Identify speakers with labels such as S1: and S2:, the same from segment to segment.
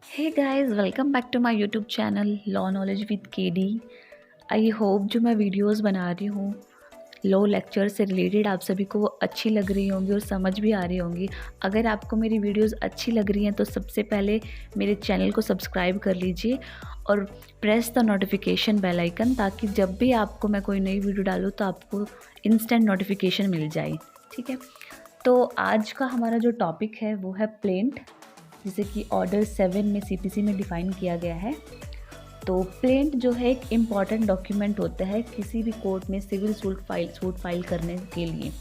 S1: Hey guys, welcome back to my YouTube channel law knowledge with KD. I hope जो मैं videos बना रही हूँ लॉ लेक्चर से रिलेटेड आप सभी को वो अच्छी लग रही होंगी और समझ भी आ रही होंगी। अगर आपको मेरी वीडियोस अच्छी लग रही हैं तो सबसे पहले मेरे चैनल को सब्सक्राइब कर लीजिए और press the notification bell icon, ताकि जब भी आपको मैं कोई नई वीडियो डालूँ तो आपको इंस्टेंट नोटिफिकेशन मिल जाए। ठीक है, तो आज का हमारा जो टॉपिक है वो है प्लेंट, जिसे कि ऑर्डर 7 में सीपीसी में डिफ़ाइन किया गया है। तो प्लेंट जो है एक इम्पॉर्टेंट डॉक्यूमेंट होता है किसी भी कोर्ट में सिविल सूट फाइल करने के लिए।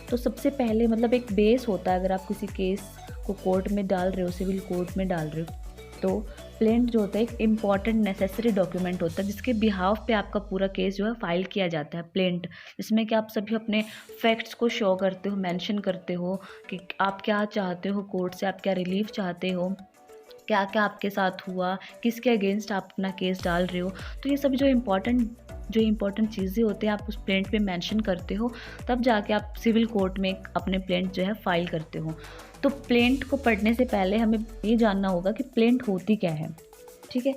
S1: तो सबसे पहले मतलब एक बेस होता है, अगर आप किसी केस को कोर्ट में डाल रहे हो, सिविल कोर्ट में डाल रहे हो, तो प्लेंट जो होता है एक इम्पॉर्टेंट नेसेसरी डॉक्यूमेंट होता है जिसके बिहाफ पे आपका पूरा केस जो है फाइल किया जाता है। प्लेंट जिसमें कि आप सभी अपने फैक्ट्स को शो करते हो, मेंशन करते हो कि आप क्या चाहते हो कोर्ट से, आप क्या रिलीफ चाहते हो, क्या क्या आपके साथ हुआ, किसके अगेंस्ट आप अपना केस डाल रहे हो। तो ये सभी जो इम्पोर्टेंट चीज़ें होती हैं आप उस प्लेंट पे मेंशन करते हो, तब जाके आप सिविल कोर्ट में अपने प्लेंट जो है फाइल करते हो। तो प्लेंट को पढ़ने से पहले हमें ये जानना होगा कि प्लेंट होती क्या है। ठीक है,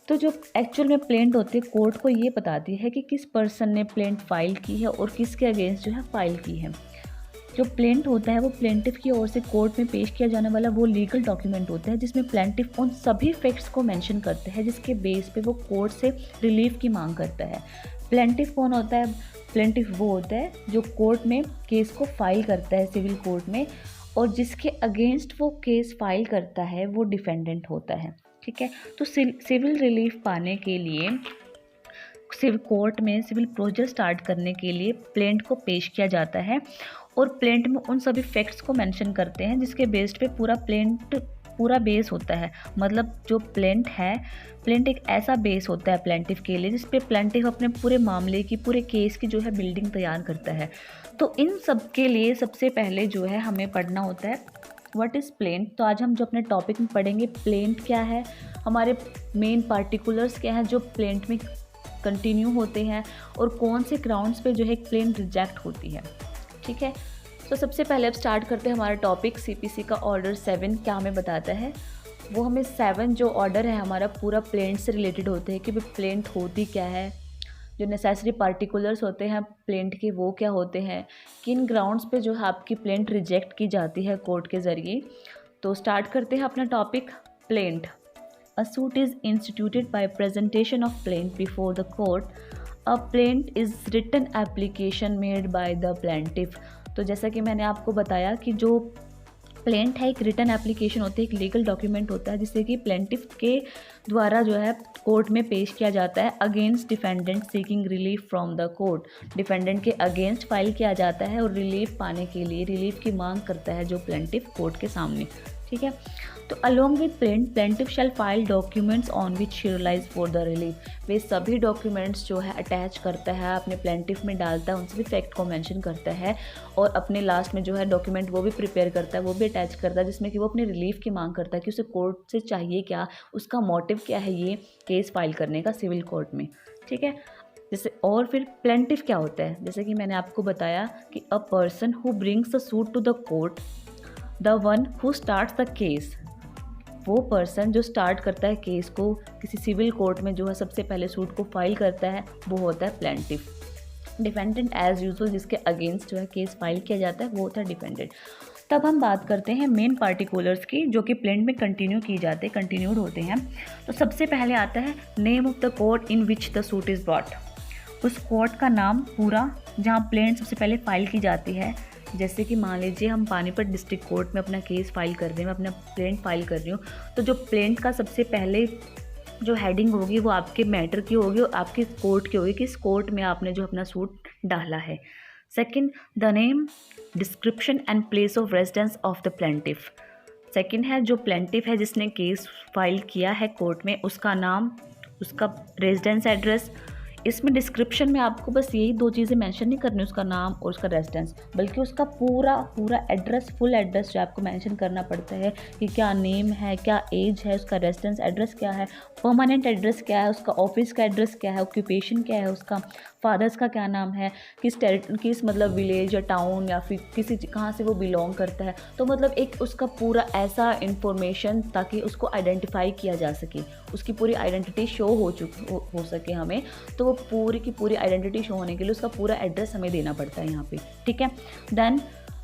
S1: तो जो एक्चुअल में प्लेंट होती है कोर्ट को ये बताती है कि किस पर्सन ने प्लेंट फाइल की है और किसके अगेंस्ट जो है फाइल की है। जो प्लेंट होता है वो प्लेंटिफ की ओर से कोर्ट में पेश किया जाने वाला वो लीगल डॉक्यूमेंट होता है जिसमें प्लेंटिफ उन सभी फैक्ट्स को मेंशन करते हैं जिसके बेस पे वो कोर्ट से रिलीफ की मांग करता है। प्लेंटिफ कौन होता है? प्लेंटिफ वो होता है जो कोर्ट में केस को फाइल करता है सिविल कोर्ट में, और जिसके अगेंस्ट वो केस फाइल करता है वो डिफेंडेंट होता है। ठीक है, तो सिविल रिलीफ पाने के लिए सिविल कोर्ट में सिविल प्रोसीजर स्टार्ट करने के लिए प्लेंट को पेश किया जाता है, और प्लेंट में उन सभी फैक्ट्स को मेंशन करते हैं जिसके बेस्ड पे पूरा बेस होता है। मतलब जो प्लेंट एक ऐसा बेस होता है प्लेंटिफ के लिए जिस पे प्लेंटिफ अपने पूरे मामले की, पूरे केस की जो है बिल्डिंग तैयार करता है। तो इन सब के लिए सबसे पहले जो है हमें पढ़ना होता है व्हाट इज़ प्लेंट। तो आज हम जो अपने टॉपिक में पढ़ेंगे प्लेंट क्या है, हमारे मेन पार्टिकुलर्स क्या हैं जो प्लेंट में कंटिन्यू होते हैं, और कौन से ग्राउंड्स पे जो है प्लेंट रिजेक्ट होती है। ठीक है, तो सबसे पहले अब स्टार्ट करते हैं हमारा टॉपिक। सीपीसी का ऑर्डर 7 क्या हमें बताता है। वो हमें 7 जो ऑर्डर है हमारा पूरा प्लेंट से रिलेटेड होते हैं कि भाई प्लेंट होती क्या है, जो नेसेसरी पार्टिकुलर्स होते हैं प्लेंट के वो क्या होते हैं, किन ग्राउंड्स पे जो है आपकी प्लेंट रिजेक्ट की जाती है कोर्ट के ज़रिए। तो स्टार्ट करते हैं अपना topic plaint. A suit is instituted by presentation of plaint before the court. A plaint is written application made by the plaintiff. तो जैसा कि मैंने आपको बताया कि जो प्लेंट है एक रिटन एप्लीकेशन होती है, एक लीगल डॉक्यूमेंट होता है जिससे कि प्लेंटिफ के द्वारा जो है कोर्ट में पेश किया जाता है against defendant seeking relief from the court. Defendant के अगेंस्ट फाइल किया जाता है और रिलीफ पाने के लिए रिलीफ की मांग करता है जो प्लेंटिफ कोर्ट के सामने। ठीक है, तो along with plaintiff shall file documents on which she relies for the relief. वे सभी डॉक्यूमेंट्स जो है अटैच करता है, अपने प्लेंटिफ में डालता है, उन सभी फैक्ट को मेंशन करता है, और अपने लास्ट में जो है डॉक्यूमेंट वो भी प्रिपेयर करता है, वो भी अटैच करता है जिसमें कि वो अपनी रिलीफ की मांग करता है कि उसे कोर्ट से चाहिए क्या, उसका मोटिव क्या है ये केस फाइल करने का सिविल कोर्ट में। ठीक है, जैसे और फिर प्लेंटिफ क्या होता है, जैसे कि मैंने आपको बताया कि a person who brings the suit to the court, the one who starts the case. वो पर्सन जो स्टार्ट करता है केस को किसी सिविल कोर्ट में, जो है सबसे पहले सूट को फाइल करता है, वो होता है प्लेंटिफ। डिफेंडेंट एज यूजुअल जिसके अगेंस्ट जो है केस फाइल किया जाता है वो होता है डिफेंडेंट। तब हम बात करते हैं मेन पार्टिकुलर्स की जो कि प्लेंट में कंटिन्यूड होते हैं। तो सबसे पहले आता है name of the court in which the suit is brought. उस कोर्ट का नाम पूरा जहाँ प्लेंट सबसे पहले फाइल की जाती है। जैसे कि मान लीजिए हम पानीपत डिस्ट्रिक्ट कोर्ट में अपना केस फाइल कर रहे हैं, मैं अपना प्लेंट फाइल कर रही हूँ, तो जो प्लेंट का सबसे पहले जो हेडिंग होगी वो आपके मैटर की होगी और आपकी कोर्ट की होगी कि इस कोर्ट में आपने जो अपना सूट डाला है। Second, the name, description and place of residence of the plaintiff. Second है जो प्लेंटिफ है जिसने केस फाइल किया है कोर्ट में, उसका नाम, उसका रेजिडेंस एड्रेस, इसमें डिस्क्रिप्शन में आपको बस यही 2 चीज़ें मेंशन नहीं करनी, उसका नाम और उसका रेजिडेंस, बल्कि उसका पूरा एड्रेस, फुल एड्रेस जो आपको मेंशन करना पड़ता है कि क्या नेम है, क्या एज है, उसका रेजिडेंस एड्रेस क्या है, परमानेंट एड्रेस क्या है, उसका ऑफिस का एड्रेस क्या है, ऑक्यूपेशन क्या है, उसका फादर्स का क्या नाम है, किस मतलब विलेज या टाउन या फिर कहाँ से वो बिलोंग करता है। तो मतलब एक उसका पूरा ऐसा इन्फॉर्मेशन ताकि उसको आइडेंटिफाई किया जा सके, उसकी पूरी आइडेंटिटी शो हो सके हमें। तो वो पूरी की पूरी आइडेंटिटी शो होने के लिए उसका पूरा एड्रेस हमें देना पड़ता है यहाँ पे, ठीक है। Then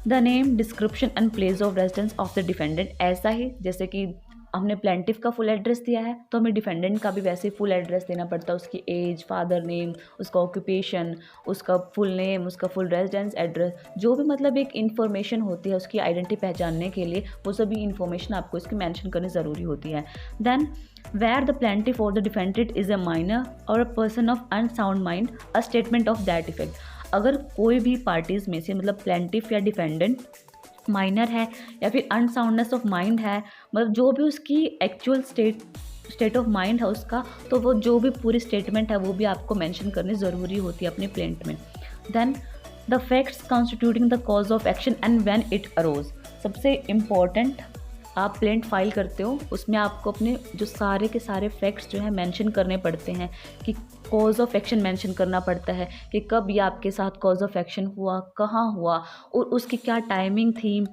S1: the name, description and place of residence of the defendant. ऐसा ही जैसे कि हमने प्लेंटिफ का फुल एड्रेस दिया है तो हमें डिफेंडेंट का भी वैसे फुल एड्रेस देना पड़ता है, उसकी एज, फादर नेम, उसका ऑक्यूपेशन, उसका फुल नेम, उसका फुल रेजिडेंस एड्रेस, जो भी मतलब एक इन्फॉर्मेशन होती है उसकी आइडेंटिटी पहचानने के लिए, वो सभी इन्फॉर्मेशन आपको इसकी मेंशन करनी ज़रूरी होती है। Then where the plaintiff or the defendant is a minor or a person of unsound mind, a statement of that effect। अगर कोई भी पार्टीज़ में से मतलब प्लेंटिफ या डिफेंडेंट माइनर है या फिर अनसाउंडनेस ऑफ माइंड है, मतलब जो भी उसकी एक्चुअल स्टेट ऑफ माइंड है उसका, तो वो जो भी पूरी स्टेटमेंट है वो भी आपको मेंशन करनी ज़रूरी होती है अपने प्लेंट में। Then the facts constituting the cause of action and when it arose. सबसे इम्पॉर्टेंट, आप प्लेंट फाइल करते हो उसमें आपको अपने जो सारे के सारे फैक्ट्स जो है मेंशन करने पड़ते हैं, कि कॉज ऑफ एक्शन मेंशन करना पड़ता है कि कब ये आपके साथ कॉज ऑफ एक्शन हुआ, कहाँ हुआ और उसकी क्या टाइमिंग थी,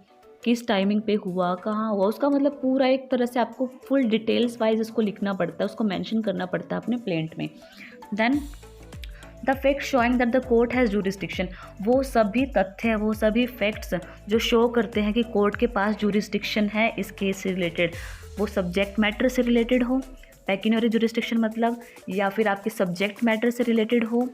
S1: किस टाइमिंग पे हुआ, कहाँ हुआ, उसका मतलब पूरा एक तरह से आपको फुल डिटेल्स वाइज उसको लिखना पड़ता है, उसको मेंशन करना पड़ता है अपने प्लेंट में। Then the fact showing that the court has jurisdiction. वो सभी तथ्य, वो सभी फैक्ट्स जो शो करते हैं कि कोर्ट के पास जूरिस्डिक्शन है इस केस से रिलेटेड, वो सब्जेक्ट मैटर से रिलेटेड हो, पेक्यूनियरी जूरिस्डिक्शन मतलब, या फिर आपके सब्जेक्ट मैटर से रिलेटेड हो,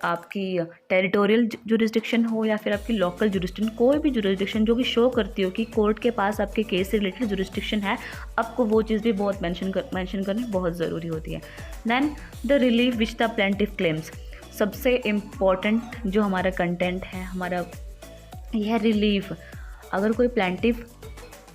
S1: आपकी टेरिटोरियल जूरिस्डिक्शन हो, या फिर आपकी लोकल जूरिस्डिक्शन, कोई भी जूरिस्डिक्शन जो कि शो करती हो कि कोर्ट के पास आपके केस से रिलेटेड जूरिस्डिक्शन है, आपको वो चीज़ भी बहुत मेंशन करनी बहुत ज़रूरी होती है। Then the relief which the plaintiff claims. सबसे इम्पॉर्टेंट जो हमारा कंटेंट है हमारा यह रिलीफ। अगर कोई प्लेंटिफ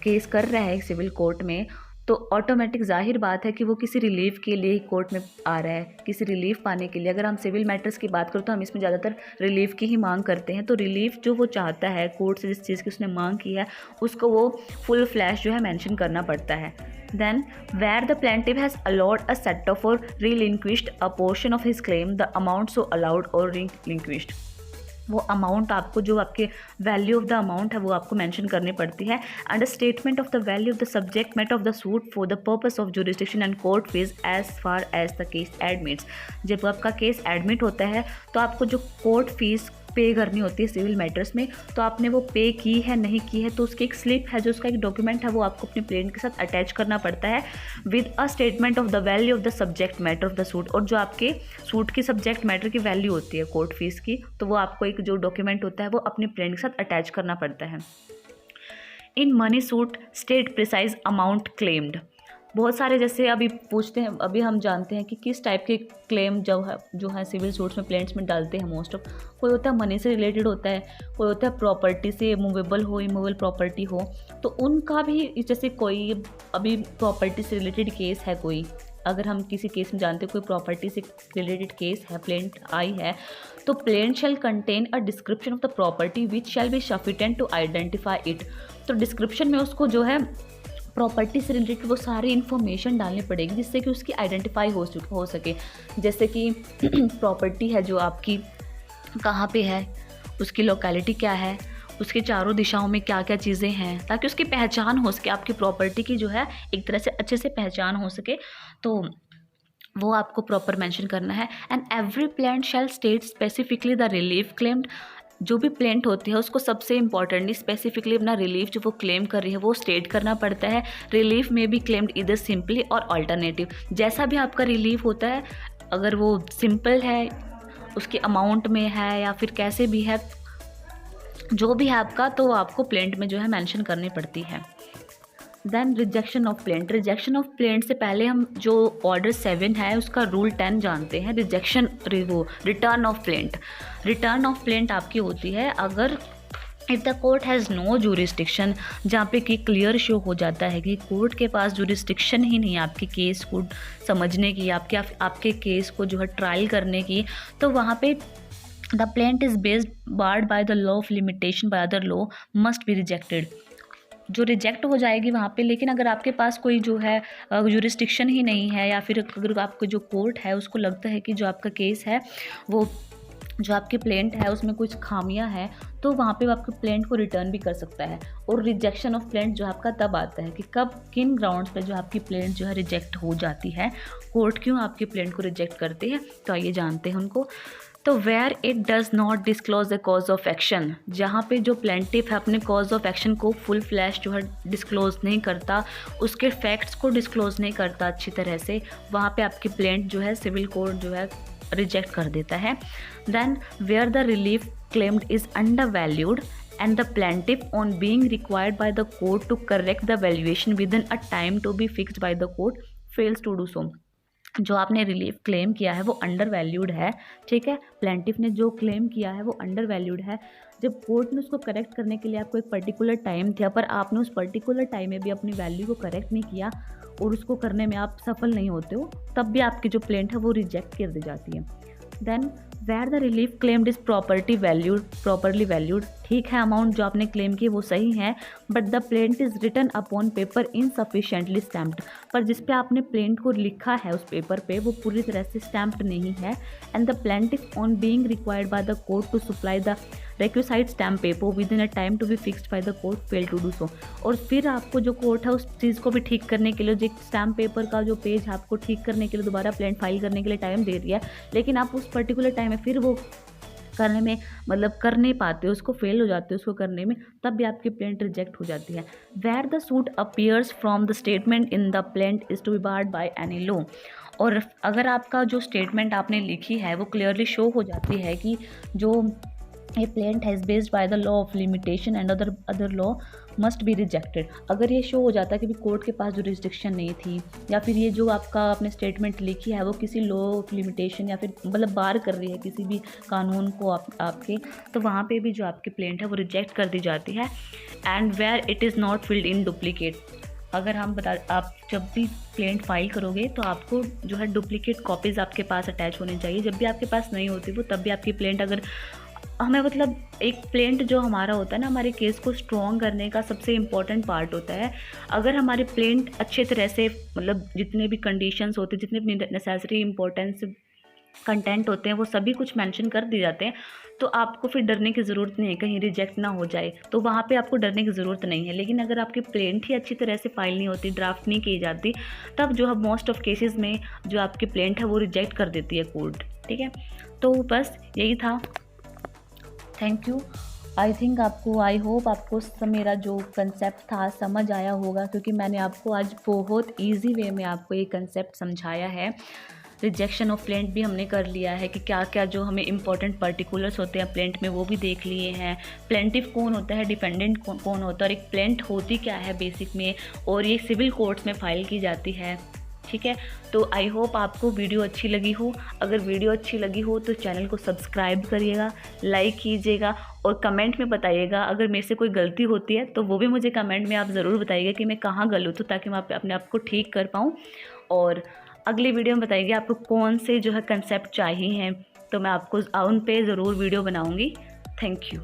S1: केस कर रहा है सिविल कोर्ट में तो ऑटोमेटिक जाहिर बात है कि वो किसी रिलीफ के लिए कोर्ट में आ रहा है, किसी रिलीफ पाने के लिए। अगर हम सिविल मैटर्स की बात करें तो हम इसमें ज़्यादातर रिलीफ की ही मांग करते हैं, तो रिलीफ जो वो चाहता है कोर्ट से, जिस चीज़ की उसने मांग की है उसको वो फुल फ्लैश जो है मेंशन करना पड़ता है। Then, where the plaintiff has allowed a set-off or relinquished a portion of his claim, the amount so allowed or relinquished। वो अमाउंट आपको, जो आपके वैल्यू ऑफ द अमाउंट है वो आपको मेंशन करनी पड़ती है। And statement of the value of the subject matter of the suit for the purpose of jurisdiction and court fees as far as the case admits. जब आपका case admit होता है तो आपको जो कोर्ट फीस पे करनी होती है सिविल मैटर्स में, तो आपने वो पे की है नहीं की है, तो उसकी एक स्लिप है, जो उसका एक डॉक्यूमेंट है, वो आपको अपने प्लेंट के साथ अटैच करना पड़ता है with a statement of the value of the subject matter of the suit. और जो आपके सूट की सब्जेक्ट मैटर की वैल्यू होती है कोर्ट फीस की, तो वो आपको एक जो डॉक्यूमेंट होता है वो अपने प्लेंट के साथ अटैच करना पड़ता है। In money suit state precise amount claimed. बहुत सारे जैसे अभी पूछते हैं, अभी हम जानते हैं कि किस टाइप के क्लेम जो है सिविल सूट्स में प्लेंट्स में डालते हैं मोस्ट ऑफ। कोई होता है मनी से रिलेटेड होता है, कोई होता है प्रॉपर्टी से, मूवेबल हो, इमूवेबल प्रॉपर्टी हो, तो उनका भी जैसे कोई अभी प्रॉपर्टी से रिलेटेड केस है कोई, अगर हम किसी केस में जानते हैं कोई प्रॉपर्टी से रिलेटेड केस है, प्लेंट आई है, तो plaint shall contain a description of the property which shall be sufficient to identify it. तो डिस्क्रिप्शन में उसको जो है प्रॉपर्टी से रिलेटेड वो सारी इन्फॉर्मेशन डालनी पड़ेगी जिससे कि उसकी आइडेंटिफाई हो सके। जैसे कि प्रॉपर्टी है जो आपकी कहाँ पे है, उसकी लोकेलिटी क्या है, उसके चारों दिशाओं में क्या क्या चीज़ें हैं, ताकि उसकी पहचान हो सके, आपकी प्रॉपर्टी की जो है एक तरह से अच्छे से पहचान हो सके, तो वो आपको प्रॉपर मेंशन करना है। And every plaint shall state specifically the relief claimed. जो भी प्लेंट होती है उसको सबसे इम्पॉर्टेंटली स्पेसिफिकली अपना रिलीफ जो वो क्लेम कर रही है वो स्टेट करना पड़ता है। रिलीफ में भी क्लेम्ड इधर सिंपली और अल्टरनेटिव। जैसा भी आपका रिलीफ होता है, अगर वो सिंपल है, उसके अमाउंट में है, या फिर कैसे भी है, जो भी है आपका, तो वो आपको प्लेंट में जो है मेंशन करनी पड़ती है। Then rejection of plaint. Rejection of plaint से पहले हम जो ऑर्डर 7 है उसका रूल 10 जानते हैं। Rejection, return of plaint. Return of plaint आपकी होती है अगर if the court has no jurisdiction, जहाँ पे कि क्लियर शो हो जाता है कि कोर्ट के पास जूरिस्डिक्शन ही नहीं है आपके केस को समझने की, आपके केस को जो है ट्रायल करने की, तो वहाँ पे the plaint is based barred by the law of limitation by other law must be rejected, जो रिजेक्ट हो जाएगी वहाँ पे। लेकिन अगर आपके पास कोई जो है जूरिस्डिक्शन ही नहीं है, या फिर अगर आपको जो कोर्ट है उसको लगता है कि जो आपका केस है वो जो आपकी प्लेंट है उसमें कुछ खामियां हैं, तो वहाँ पे वो आपके प्लेंट को रिटर्न भी कर सकता है। और रिजेक्शन ऑफ प्लेंट जो आपका तब आता है कि कब किन ग्राउंड्स पे जो आपकी प्लेंट जो है रिजेक्ट हो जाती है, कोर्ट क्यों आपकी प्लेंट को रिजेक्ट करती है, तो आइए जानते हैं उनको। तो where it does not disclose the cause of action, जहाँ पे जो प्लेंटिफ है अपने कॉज ऑफ एक्शन को फुल फ्लैश जो है डिस्क्लोज नहीं करता, उसके फैक्ट्स को डिस्क्लोज नहीं करता अच्छी तरह से, वहाँ पे आपकी प्लेंट जो है सिविल कोर्ट जो है रिजेक्ट कर देता है। Then where the relief claimed is under valued and the plaintiff on being required by the court to correct the valuation within a time to be fixed by the court fails to do so, जो आपने relief claim किया है वो under valued है, ठीक है, plaintiff ने जो क्लेम किया है वो अंडर वैल्यूड है। जब कोर्ट ने उसको करेक्ट करने के लिए आपको एक पर्टिकुलर टाइम दिया, पर आपने उस पर्टिकुलर टाइम में भी अपनी वैल्यू को करेक्ट नहीं किया और उसको करने में आप सफल नहीं होते हो, तब भी आपकी जो प्लेंट है वो रिजेक्ट कर दी जाती है। Then where the relief claimed is properly valued, ठीक है, अमाउंट जो आपने क्लेम की वो सही है, but the plaint is written upon paper insufficiently stamped, पर जिस पे आपने प्लेंट को लिखा है उस पेपर पे वो पूरी तरह से स्टैम्प्ड नहीं है। And the plaintiff on being required by the court to supply the requisite stamp paper within a time to be fixed by the court fail to do so, और फिर आपको जो कोर्ट है उस चीज़ को भी ठीक करने के लिए जो स्टैम्प पेपर का जो पेज है आपको ठीक करने के लिए दोबारा प्लेंट फाइल करने के लिए टाइम दे दिया है, लेकिन आप उस पर्टिकुलर टाइम में फिर वो करने में मतलब कर नहीं पाते, उसको फेल हो जाते हो उसको करने में, तब भी आपकी प्लेंट रिजेक्ट हो जाती है। Where the suit appears from the statement in the plaint is to be barred by any law, और अगर आपका जो स्टेटमेंट आपने लिखी है वो क्लियरली शो हो जाती है कि जो ये plaint has based by the law of limitation and other law must be rejected, अगर ये शो हो जाता है कि भी कोर्ट के पास जुरिस्डिक्शन नहीं थी, या फिर ये जो आपका आपने स्टेटमेंट लिखी है वो किसी लॉ ऑफ लिमिटेशन या फिर मतलब बार कर रही है किसी भी कानून को आपके, तो वहाँ पे भी जो आपकी प्लेंट है वो रिजेक्ट कर दी जाती है। And where it is not filed in duplicate, अगर आप जब भी प्लेंट फाइल करोगे तो आपको जो है डुप्लीकेट कॉपीज़ आपके पास अटैच होनी चाहिए, जब भी आपके पास नहीं होती वो तब भी आपकी प्लेंट, अगर हमें मतलब एक प्लेंट जो हमारा होता है ना हमारे केस को स्ट्रॉन्ग करने का सबसे इम्पॉर्टेंट पार्ट होता है, अगर हमारी प्लेंट अच्छे तरह से मतलब जितने भी कंडीशंस होते हैं, जितने भी नेसेसरी इंपॉर्टेंस कंटेंट होते हैं वो सभी कुछ मेंशन कर दिए जाते हैं, तो आपको फिर डरने की ज़रूरत नहीं है कहीं रिजेक्ट ना हो जाए, तो वहाँ पे आपको डरने की ज़रूरत नहीं है। लेकिन अगर आपकी प्लेंट ही अच्छी तरह से फाइल नहीं होती, ड्राफ्ट नहीं की जाती, तब जो है मोस्ट ऑफ केसेस में जो आपकी प्लेंट है वो रिजेक्ट कर देती है कोर्ट, ठीक है। तो बस यही था, थैंक यू। आई होप आपको मेरा जो कंसेप्ट था समझ आया होगा, क्योंकि मैंने आपको आज बहुत इजी वे में आपको ये कंसेप्ट समझाया है। रिजेक्शन ऑफ प्लेंट भी हमने कर लिया है कि क्या क्या जो हमें इंपॉर्टेंट पर्टिकुलर्स होते हैं प्लेंट में वो भी देख लिए हैं, प्लेंटिफ कौन होता है, डिफेंडेंट कौन होता है, और एक प्लेंट होती क्या है बेसिक में, और ये सिविल कोर्ट्स में फाइल की जाती है, ठीक है। तो आई होप आपको वीडियो अच्छी लगी हो, अगर वीडियो अच्छी लगी हो तो चैनल को सब्सक्राइब करिएगा, लाइक कीजिएगा और कमेंट में बताइएगा अगर मेरे से कोई गलती होती है तो वो भी मुझे कमेंट में आप ज़रूर बताइएगा कि मैं कहाँ गलत हूँ, ताकि मैं अपने आप को ठीक कर पाऊँ। और अगली वीडियो में बताइएगा आपको कौन से जो है कंसेप्ट चाहिए हैं, तो मैं आपको उन पे ज़रूर वीडियो बनाऊँगी। Thank you.